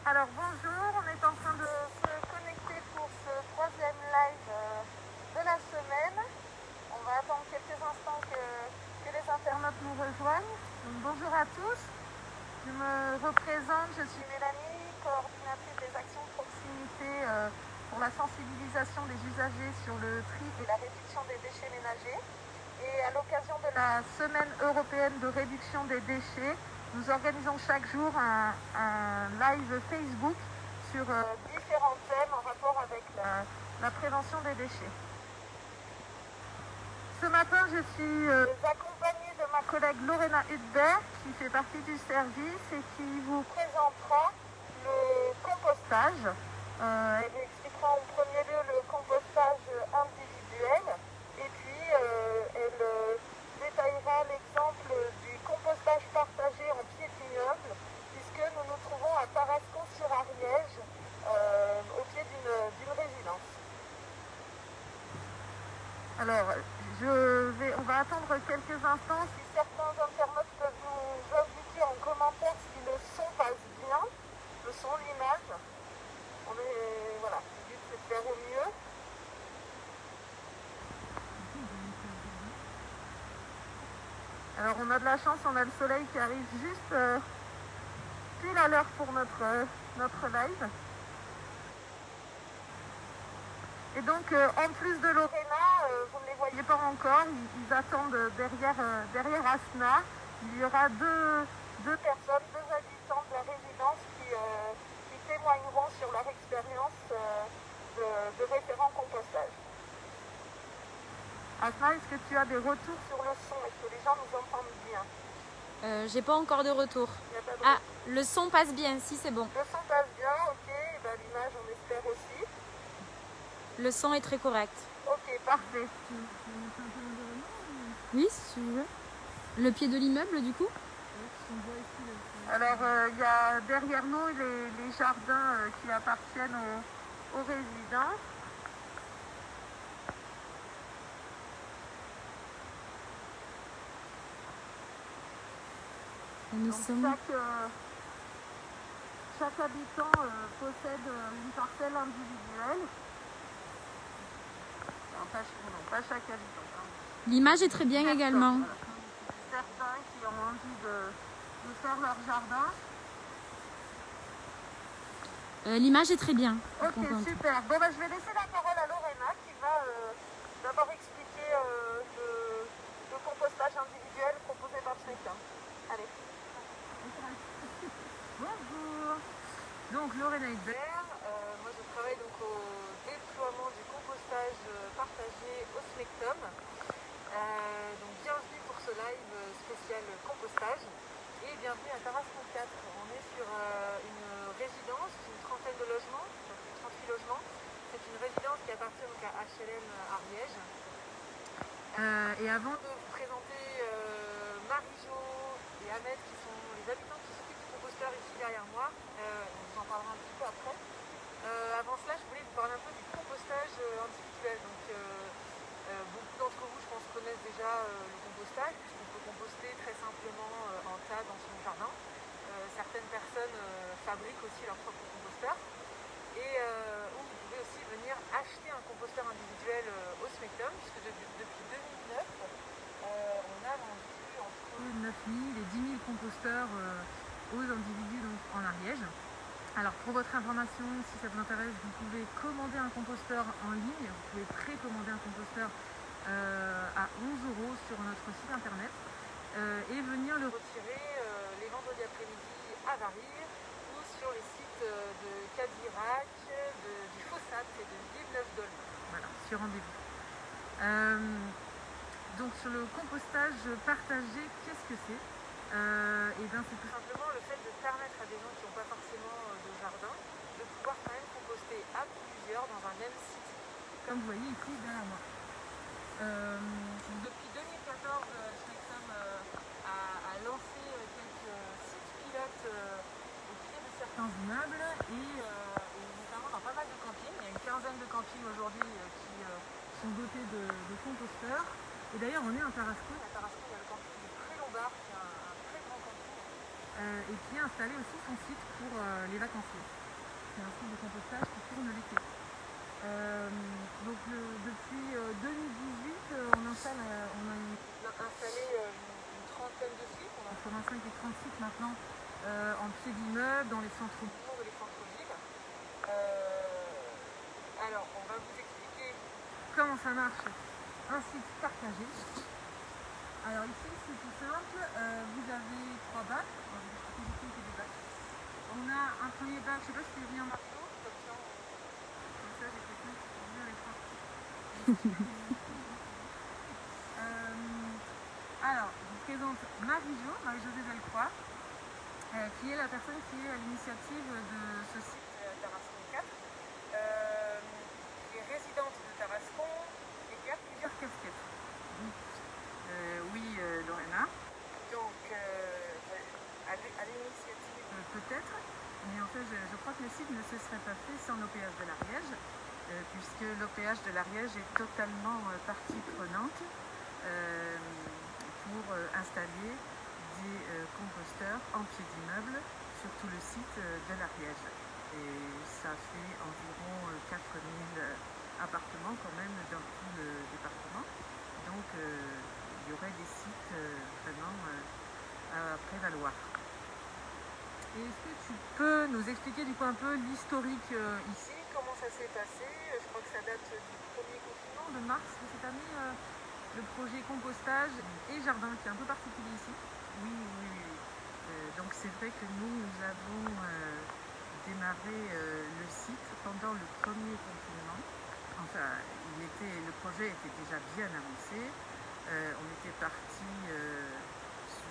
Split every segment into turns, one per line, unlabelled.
Alors bonjour, on est en train de se connecter pour ce troisième live de la semaine. On va attendre quelques instants que les internautes nous rejoignent. Donc, bonjour à tous, je me représente, je suis Mélanie, coordinatrice des actions de proximité pour la sensibilisation des usagers sur le tri et la réduction des déchets ménagers. Et à l'occasion de la semaine européenne de réduction des déchets, nous organisons chaque jour un live Facebook sur différents thèmes en rapport avec la prévention des déchets. Ce matin, je suis accompagnée de ma collègue Lorena Hudbert, qui fait partie du service et qui vous présentera le compostage. Elle expliquera en premier lieu le compostage individuel et puis elle détaillera l'exemple du compostage partagé en pied d'immeuble, puisque nous nous trouvons à Tarascon-sur-Ariège, au pied d'une résidence. Alors, on va attendre quelques instants. Si certains internautes peuvent nous indiquer en commentaire si le son passe bien, le son, l'image. Voilà, le but c'est de faire au mieux. Alors on a de la chance, on a le soleil qui arrive juste pile à l'heure pour notre live. Et donc en plus de Lorena, vous ne les voyez pas encore, ils attendent derrière Asna. Il y aura deux personnes, deux habitants de la résidence qui témoigneront sur leur expérience de référent compostage. Asna, est-ce que tu as des retours sur le son? Est-ce que les gens nous entendent bien?
J'ai pas encore de retour. Ah, le son passe bien, si c'est bon.
Le son passe bien, ok. Ben, l'image, on espère aussi.
Le son est très correct.
Ok, parfait.
Oui, si tu veux. Le pied de l'immeuble, du coup?
Alors, il y a derrière nous les jardins qui appartiennent aux résidents. Donc, chaque habitant possède une parcelle individuelle. Non, pas chaque habitant.
L'image est très bien également.
Certains qui ont envie de faire leur jardin.
L'image est très bien.
Ok, super. Bon, je vais laisser la parole à Lorena qui va d'abord expliquer le compostage individuel proposé par chacun. Allez. Bonjour. Donc Lorena Hubert, moi je travaille donc au déploiement du compostage partagé au SMECTOM. Donc bienvenue pour ce live spécial compostage et bienvenue à Tarascon 4. On est sur une résidence, une trentaine de logements, donc 38 logements. C'est une résidence qui appartient donc à HLM Ariège. Et avant de vous présenter Marie-Jo et Ahmed qui sont les habitants qui s'occupent du composteur ici derrière moi, on vous en parlera un petit peu après. Avant cela, je voulais vous parler un peu du compostage individuel. Donc, beaucoup d'entre vous, je pense, connaissent déjà le compostage, puisqu'on peut composter très simplement en tas dans son jardin. Certaines personnes fabriquent aussi leur propre composteur. Et où vous pouvez aussi venir acheter un composteur individuel au SMECTOM, puisque depuis 2009, on a vendu entre 9 000 et 10 000 composteurs aux individus donc, en Ariège. Alors pour votre information, si ça vous intéresse, vous pouvez commander un composteur en ligne, vous pouvez précommander un composteur à 11 € sur notre site internet et venir le retirer les vendredis après-midi à Varilhes ou sur les sites de Cadirac, du Fossat et de Villeneuve-d'Olme. Voilà, sur rendez-vous. Donc sur le compostage partagé, qu'est-ce que c'est? Et bien c'est tout simplement le fait de permettre à des gens qui n'ont pas forcément de jardin de pouvoir quand même composter à plusieurs dans un même site, comme vous voyez ici derrière moi. Depuis 2014, SMECTOM a lancé quelques sites pilotes au pied de certains immeubles et notamment dans pas mal de campings. Il y a une quinzaine de campings aujourd'hui qui sont dotés de composteurs. Et d'ailleurs, on est à Tarascon. À Tarascon, il y a le camping du Pré-Lombard, qui est un très grand camping et qui a installé aussi son site pour les vacanciers. C'est un site de compostage qui tourne l'été. Depuis 2018, on a installé une trentaine de sites, on a entre 25 et 30 sites maintenant en pied d'immeuble, dans les centres-bourgs et les centres-villes. Alors, on va vous expliquer comment ça marche, un site partagé. Alors ici, c'est tout simple, vous avez 3 bacs. On va vous expliquer des bacs. On a un premier bac, je ne sais pas si c'est venu en marteau, comme ça j'ai quelqu'un qui peut venir les faire. Alors, je vous présente Marie-Josée Delcroix, qui est la personne qui est à l'initiative de ce site Tarascon 4, qui est résidente de Tarascon et qui a plusieurs casquettes. Oui, Lorena. Donc, à l'initiative peut-être, mais en fait, je crois que le site ne se serait pas fait sans l'OPH de l'Ariège, puisque l'OPH de l'Ariège est totalement partie prenante pour installer des composteurs en pied d'immeuble sur tout le site de l'Ariège. Et ça fait environ 4000 appartements quand même dans tout le département. Donc il y aurait des sites vraiment à prévaloir. Et est-ce que tu peux nous expliquer du coup un peu l'historique ici, comment ça s'est passé? Je crois que ça date du premier confinement de mars de cette année, le projet compostage et jardin qui est un peu particulier ici. Oui. Donc c'est vrai que nous avons démarré le site pendant le premier confinement. Enfin, le projet était déjà bien avancé. On était parti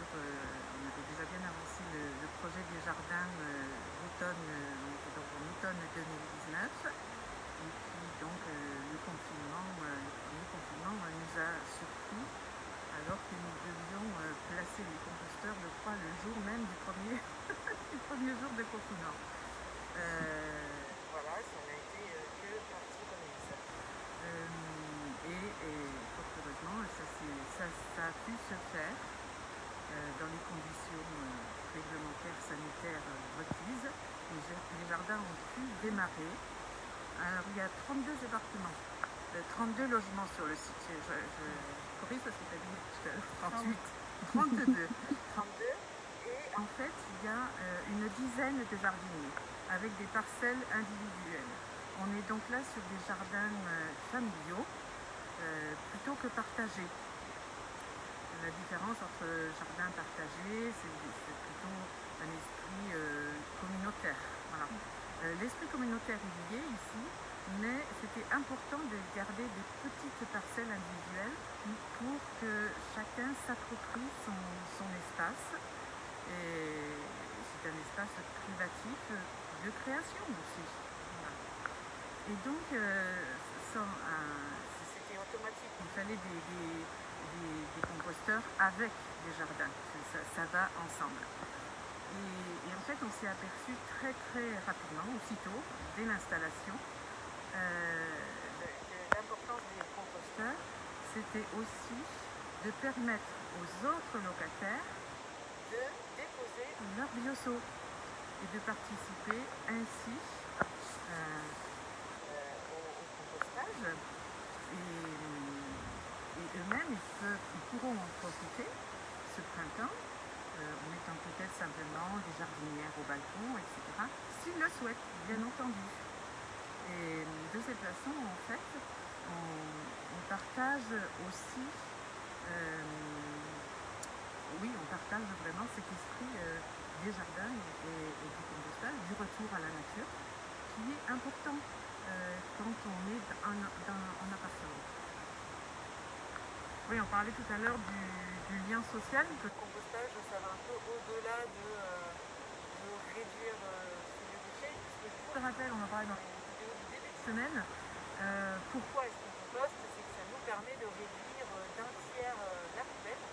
on avait déjà bien avancé le projet des jardins l'automne, on était donc en automne 2019. Et puis donc le premier confinement nous a surpris alors que nous devions placer les composteurs, je crois, le jour même du premier, du premier jour de confinement. Voilà, ça n'a été que partie remise. Et fort heureusement, ça a pu se faire dans les conditions réglementaires, sanitaires requises. Les jardins ont pu démarrer. Alors, il y a 32 appartements, 32 logements sur le site. Je corrige parce que tu as dit tout à l'heure 38. 32. 32. Et en fait, il y a une dizaine de jardiniers avec des parcelles individuelles. On est donc là sur des jardins familiaux plutôt que partagés. La différence entre jardin partagé, c'est plutôt un esprit communautaire. Voilà. L'esprit communautaire il y est ici, mais c'était important de garder des petites parcelles individuelles pour que chacun s'approprie son espace. Et c'est un espace privatif de création aussi. Voilà. Et donc, c'était automatique. Il fallait des composteurs avec des jardins. Ça va ensemble. Et en fait, on s'est aperçu très rapidement, aussitôt, dès l'installation, de l'importance des composteurs. C'était aussi de permettre aux autres locataires de déposer leur bioseau et de participer ainsi au compostage. Et eux-mêmes, ils pourront en profiter ce printemps, en mettant peut-être simplement des jardinières au balcon, etc. S'ils le souhaitent, bien entendu. Et de cette façon, en fait, on partage aussi, on partage vraiment cet esprit des jardins et du compostage, du retour à la nature, qui est important quand on est en appartement. Oui, on parlait tout à l'heure du lien social. Le compostage, ça va un peu au-delà de réduire ses déchets. Ce que je vous rappelle, on en parlait dans les vidéos du début de semaine. Pourquoi est-ce qu'on composte? C'est que ça nous permet de réduire d'un tiers la poubelle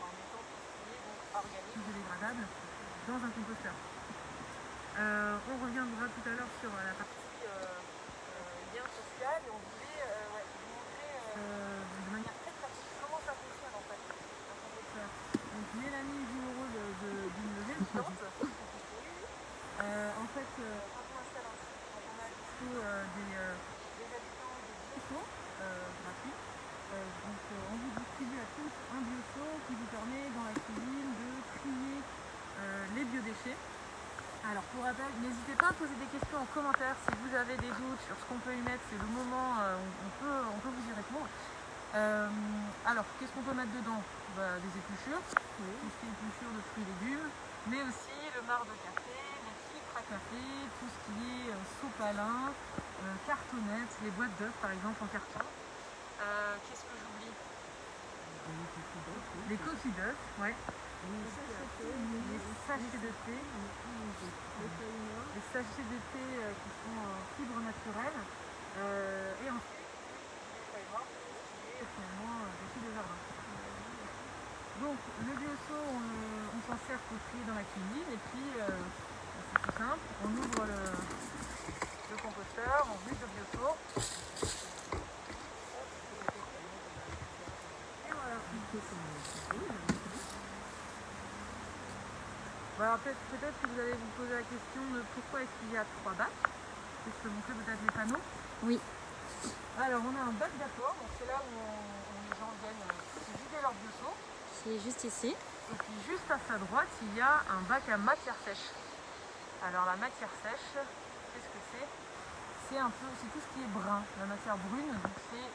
en mettant tout ce qui est donc organique ou dégradable dans un composteur. On reviendra tout à l'heure sur la partie lien social et on voulait vous montrer de manière très pratique comment ça fonctionne en fait un composteur. Donc Mélanie joue le rôle d'une résidente. En fait, quand on installe un site, quand on a à dispo des habitants de bioseaux gratuits, donc on vous distribue à tous un bioseau qui vous permet dans la cuisine de trier les biodéchets. Alors pour rappel, n'hésitez pas à poser des questions en commentaire si vous avez des doutes sur ce qu'on peut y mettre, c'est le moment, on peut vous y répondre. Alors qu'est-ce qu'on peut mettre dedans? Des épluchures, tout ce qui est épluchures de fruits et légumes, mais aussi le marc de café, les filtres à café, tout ce qui est sopalin, cartonnettes, les boîtes d'œufs par exemple en carton. Qu'est-ce que j'oublie? Les coquilles d'œufs, ouais. Les sachets de thé, qui sont fibres naturelles, et ensuite les feuilles mortes, qui est finalement déchets de jardin. Donc le bioseau, on s'en sert pour trier dans la cuisine, et puis c'est tout simple, on ouvre le composteur, on vide le bioseau, et voilà. Alors peut-être que vous allez vous poser la question de pourquoi est-ce qu'il y a 3 bacs. Je peux montrer peut-être les panneaux.
Oui.
Alors on a un bac d'apport, donc c'est là où les gens viennent se vider leur bioseau.
C'est juste ici.
Et puis juste à sa droite, il y a un bac à matière sèche. Alors la matière sèche, qu'est-ce que c'est? C'est tout ce qui est brun, la matière brune, donc c'est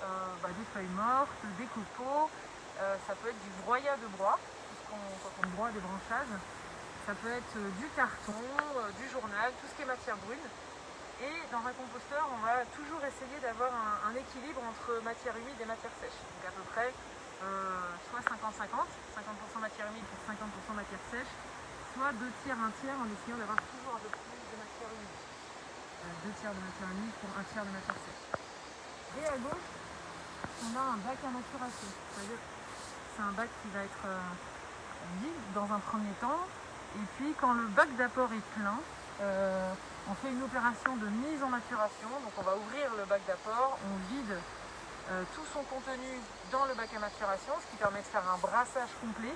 des feuilles mortes, des copeaux, ça peut être du broyat de bois, quand on broie des branchages. Ça peut être du carton, du journal, tout ce qui est matière brune. Et dans un composteur, on va toujours essayer d'avoir un équilibre entre matière humide et matière sèche. Donc à peu près soit 50-50, 50% matière humide pour 50% matière sèche, soit 2 tiers, 1 tiers, en essayant d'avoir toujours un peu plus de matière humide. 2 tiers de matière humide pour 1 tiers de matière sèche. Et à gauche, on a un bac à maturation. C'est-à-dire c'est un bac qui va être vide dans un premier temps. Et puis quand le bac d'apport est plein, on fait une opération de mise en maturation. Donc on va ouvrir le bac d'apport, on vide tout son contenu dans le bac à maturation, ce qui permet de faire un brassage complet.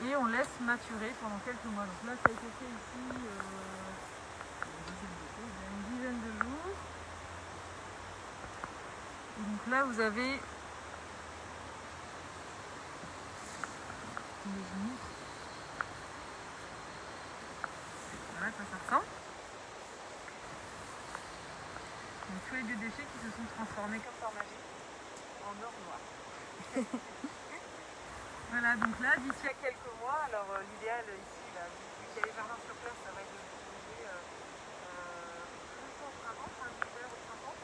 Et on laisse maturer pendant quelques mois. Donc là ça a été fait ici il y a une dizaine de jours. Et donc là vous avez voilà, ça ressemble. Donc tous les biodéchets qui se sont transformés comme par magie en or noir. Voilà, donc là d'ici à quelques mois, alors l'idéal ici, vu qu'il y a les jardins sur place, ça va être de l'utiliser plutôt au printemps, fin d'hiver au printemps,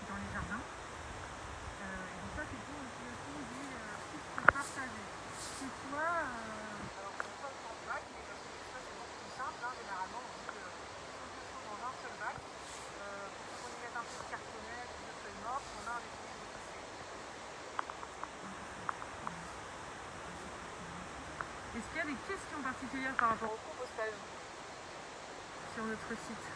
dans les jardins. Et donc ça c'est pour l'utilisation des filtres partagés. C'est soit alors c'est pas le temps de bac, mais parce que ça c'est beaucoup plus simple, généralement on dit que tout le bioseau dans un seul bac, pour qu'on y mette un peu de cartonnette, de feuilles mortes, on a un équilibre aussi. Est-ce qu'il y a des questions particulières par rapport au compostage sur notre site?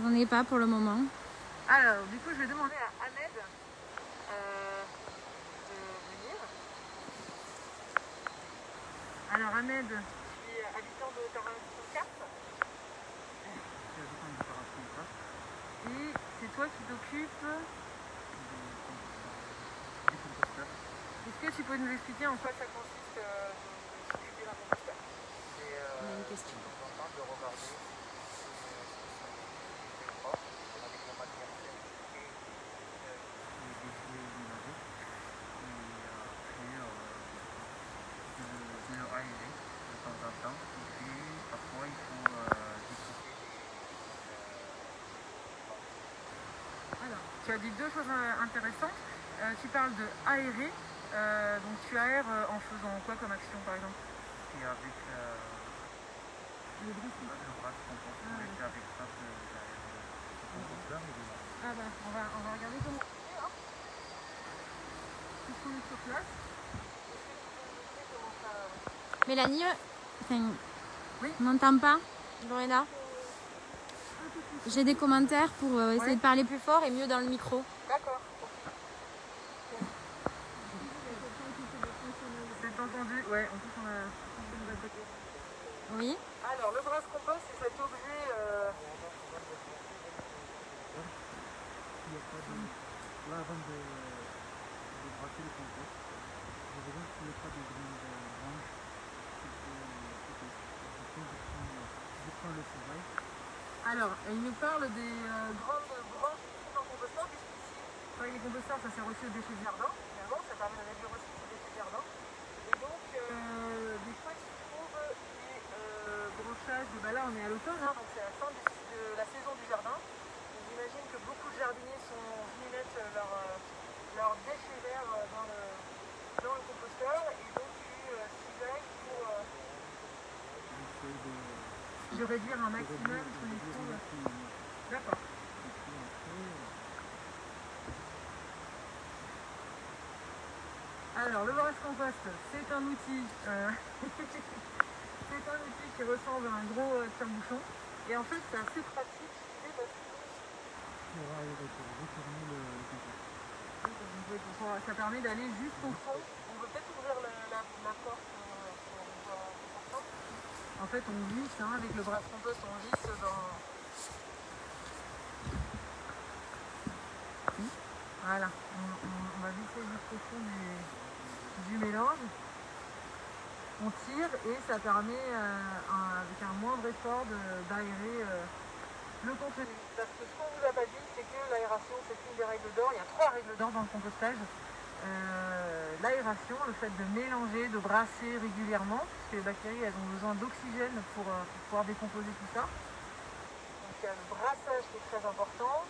J'en ai pas pour le moment.
Alors, du coup, je vais demander à Ahmed de venir. Alors, Ahmed, tu es habitant de Tarascon 4. Et c'est toi qui t'occupes du composteur. Est-ce que tu peux nous expliquer en quoi ça consiste de s'occuper d'un composteur?
Il y a une question.
De regarder si c'est propre avec la matière sèche et les déchets ménagers. Et puis de le aérer de temps en temps. Et puis parfois il faut découper
Alors, tu as dit 2 choses intéressantes. Tu parles de aérer. Donc tu aères en faisant quoi comme action par exemple?
et avec
Le brisson.
le bras de compost. C'est avec ça que j'aère le composteur.
Ah bah, on va regarder comment on fait, hein. Puisqu'on est sur place. Est-ce que tu peux nous montrer comment ça...
Mélanie,
Oui.
on n'entend pas, Lorena. J'ai des commentaires pour essayer de parler plus fort et mieux dans le micro.
D'accord. Ouais, en plus on a une nouvelle côté.
Oui.
Alors, le brasse-compost, c'est cet objet.
Il n'y a pas de... Là, avant de brasser le compost, je voudrais qu'il n'y ait pas de graines blanches. Je prends le sauvail.
Alors, il nous parle des grandes branches qui sont dans le composteur, puisqu'ici, avec les composteurs, ça sert aussi aux déchets de jardin. Finalement, ça permet de réduire aussi ces déchets de jardin. Et donc, des fois, tu trouves des brochages. Bah là, on est à l'automne, hein, donc c'est la fin de la saison du jardin. Donc, j'imagine que beaucoup de jardiniers sont venus mettre leurs déchets verts dans le composteur. Et donc, tu cisailles pour de réduire un maximum ce qu'on y trouve. D'accord. Alors, le brasse-compost, c'est un outil c'est un outil qui ressemble à un gros tire-bouchon. Et en fait, c'est assez pratique. Ça permet d'aller jusqu'au fond. On peut peut-être ouvrir la porte pour voir ça. En fait, on visse, hein, avec le brasse-compost, on visse dans... Voilà, on va visser jusqu'au fond du mélange. On tire et ça permet, avec un moindre effort, d'aérer le contenu. Parce que ce qu'on ne vous a pas dit, c'est que l'aération, c'est une des règles d'or. Il y a 3 règles d'or dans le compostage. L'aération, le fait de mélanger, de brasser régulièrement, puisque les bactéries, elles ont besoin d'oxygène pour pouvoir décomposer tout ça. Donc il y a le brassage qui est très important.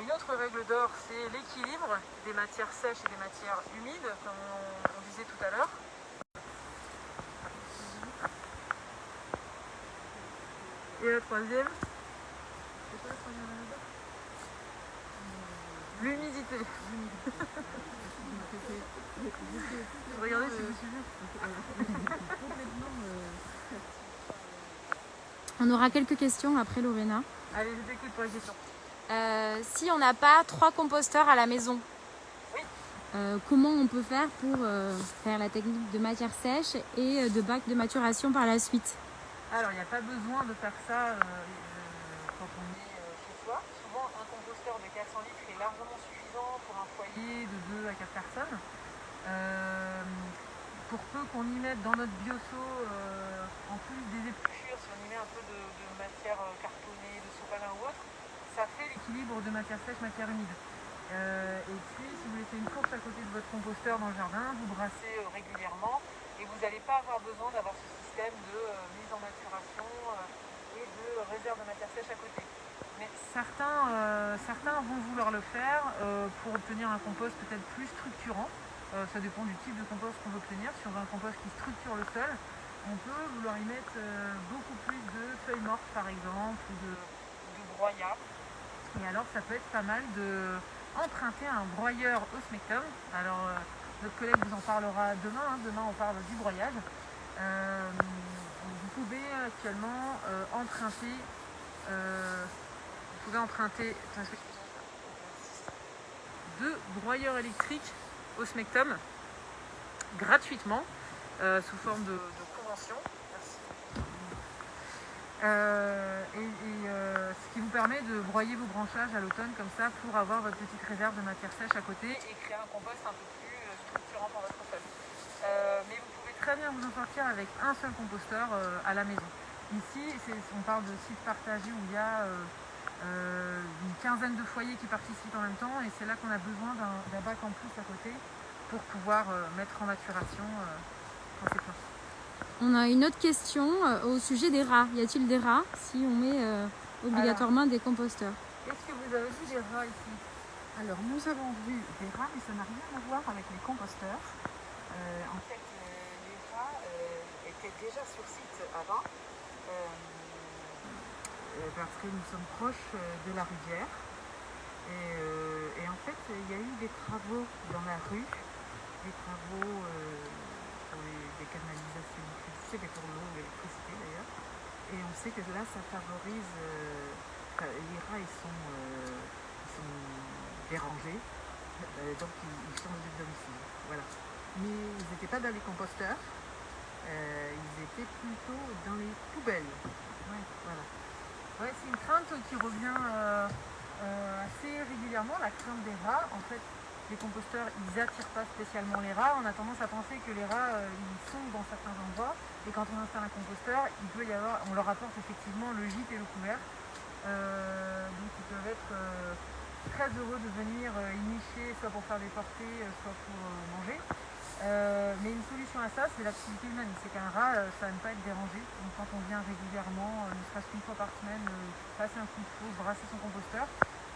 Une autre règle d'or, c'est l'équilibre des matières sèches et des matières humides, comme on disait tout à l'heure. Et la troisième, c'est quoi la troisième règle d'or ? L'humidité. Je regardais si je me suis vu.
On aura quelques questions après, Lorena.
Allez, je t'écoute pour les questions.
Si on n'a pas 3 composteurs à la maison,
oui.
Comment on peut faire pour faire la technique de matière sèche et de bac de maturation par la suite?
Alors, il n'y a pas besoin de faire ça quand on est chez soi. Souvent, un composteur de 400 litres est largement suffisant pour un foyer de 2 à 4 personnes. Pour peu qu'on y mette dans notre bioseau, en plus des épluchures, si on y met un peu de matière cartonnée, de sopalin ou autre, ça fait l'équilibre de matière sèche, matière humide. Et puis, si vous laissez une fourche à côté de votre composteur dans le jardin, vous brassez régulièrement et vous n'allez pas avoir besoin d'avoir ce système de mise en maturation et de réserve de matière sèche à côté. Mais certains vont vouloir le faire pour obtenir un compost peut-être plus structurant. Ça dépend du type de compost qu'on veut obtenir. Si on veut un compost qui structure le sol, on peut vouloir y mettre beaucoup plus de feuilles mortes par exemple, ou de broyat. Et alors ça peut être pas mal d'emprunter un broyeur Osmectum. Alors notre collègue vous en parlera demain, hein. Demain on parle du broyage. Vous pouvez actuellement emprunter 2 broyeurs électriques Osmectum gratuitement sous forme de convention. Merci. Ce qui vous permet de broyer vos branchages à l'automne comme ça pour avoir votre petite réserve de matière sèche à côté et créer un compost un peu plus structurant pour votre sol. Mais vous pouvez très bien vous en sortir avec un seul composteur à la maison. Ici, on parle de sites partagés où il y a une quinzaine de foyers qui participent en même temps et c'est là qu'on a besoin d'un bac en plus à côté pour pouvoir mettre en maturation quand c'est plein.
On a une autre question au sujet des rats. Y a-t-il des rats si on met obligatoirement des composteurs?
Est-ce que vous avez vu des rats ici?
Alors nous avons vu des rats, mais ça n'a rien à voir avec les composteurs.
En fait, les rats étaient déjà sur site avant.
Parce que nous sommes proches de la rivière. Et en fait, il y a eu des travaux dans la rue, des travaux pour des canalisations, c'était pour l'eau, l'électricité d'ailleurs. Et on sait que là, ça favorise, les rats, ils sont dérangés, donc ils changent de domicile. Voilà. Mais ils n'étaient pas dans les composteurs. ils étaient plutôt dans les poubelles. Ouais, voilà. Ouais, c'est une crainte qui revient assez régulièrement, la crainte des rats. En fait, les composteurs, ils n'attirent pas spécialement les rats. On a tendance à penser que les rats, ils sont dans certains endroits. Et quand on installe un composteur, on leur apporte effectivement le gîte et le couvert. Donc ils peuvent être très heureux de venir y nicher, soit pour faire des portées, soit pour manger. Mais une solution à ça, c'est l'activité humaine. C'est qu'un rat, ça n'aime pas être dérangé. Donc quand on vient régulièrement, ne serait-ce qu'une fois par semaine, passer un coup de faux, brasser son composteur,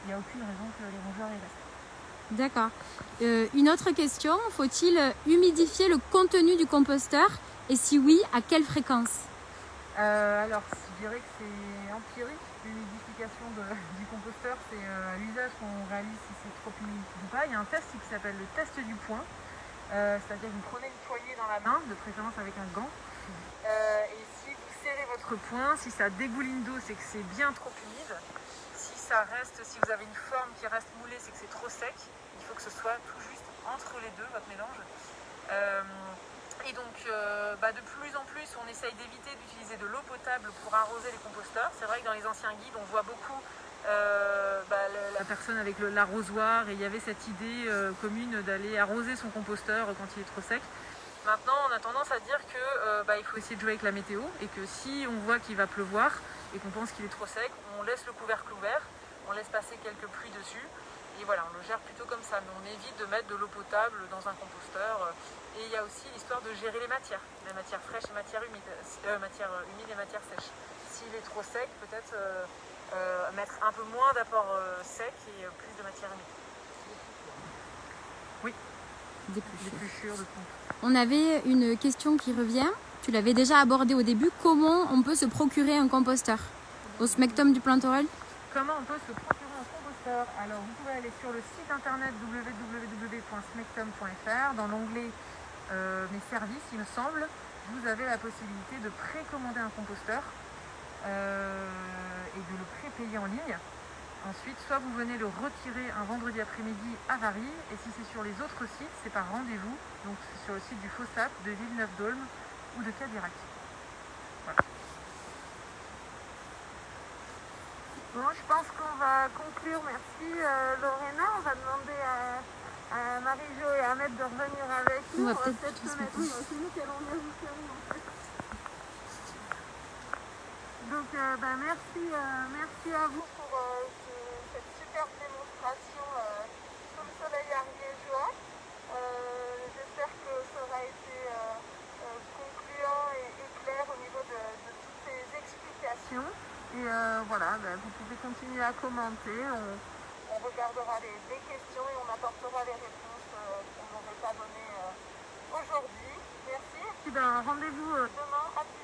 il n'y a aucune raison que les rongeurs y restent.
D'accord. Une autre question, faut-il humidifier le contenu du composteur? Et si oui, à quelle fréquence?
Alors, je dirais que c'est empirique. L'humidification du composteur, c'est l'usage qu'on réalise si c'est trop humide ou pas. Il y a un test qui s'appelle le test du point. C'est-à-dire que vous prenez une poignée dans la main, de préférence avec un gant. Et si vous serrez votre poing, si ça dégouline d'eau, c'est que c'est bien trop humide. Si vous avez une forme qui reste moulée, c'est que c'est trop sec. Il faut que ce soit tout juste entre les deux, votre mélange. Et donc, de plus en plus, on essaye d'éviter d'utiliser de l'eau potable pour arroser les composteurs. C'est vrai que dans les anciens guides, on voit beaucoup la personne avec l'arrosoir, et il y avait cette idée commune d'aller arroser son composteur quand il est trop sec. Maintenant, on a tendance à dire que il faut essayer de jouer avec la météo, et que si on voit qu'il va pleuvoir et qu'on pense qu'il est trop sec, on laisse le couvercle ouvert, on laisse passer quelques pluies dessus, et voilà, on le gère plutôt comme ça. Mais on évite de mettre de l'eau potable dans un composteur. Et il y a aussi l'histoire de gérer les matières fraîches et matières humides et matières sèches. S'il est trop sec, peut-être mettre un peu moins d'apport sec et plus de matière humide. Oui, d'épluchure, de pompe.
On avait une question qui revient, tu l'avais déjà abordée au début, comment on peut se procurer un composteur au Smectum du Planterel?
Comment on peut se procurer un composteur? Alors vous pouvez aller sur le site internet www.smectum.fr, dans l'onglet mes services, il me semble, vous avez la possibilité de précommander un composteur et de le prépayer en ligne. Ensuite, soit vous venez le retirer un vendredi après-midi à Varilhes, et si c'est sur les autres sites, c'est par rendez-vous, donc c'est sur le site du Fossap, de Villeneuve-d'Aulne ou de Cadirac. Voilà. Bon, je pense qu'on va conclure. Merci Lorena. On va demander à Marie-Jo et à Ahmed de revenir avec nous.
On va peut-être
se mettre. Oui, c'est nous qui allons venir jusqu'à vous en fait. Donc merci à vous pour cette superbe démonstration sous le soleil ariégeois. J'espère que ça aura été concluant et clair au niveau de toutes ces explications. Et vous pouvez continuer à commenter. On regardera les questions et on apportera les réponses qu'on n'aurait pas données aujourd'hui. Merci. Rendez-vous demain à 10h.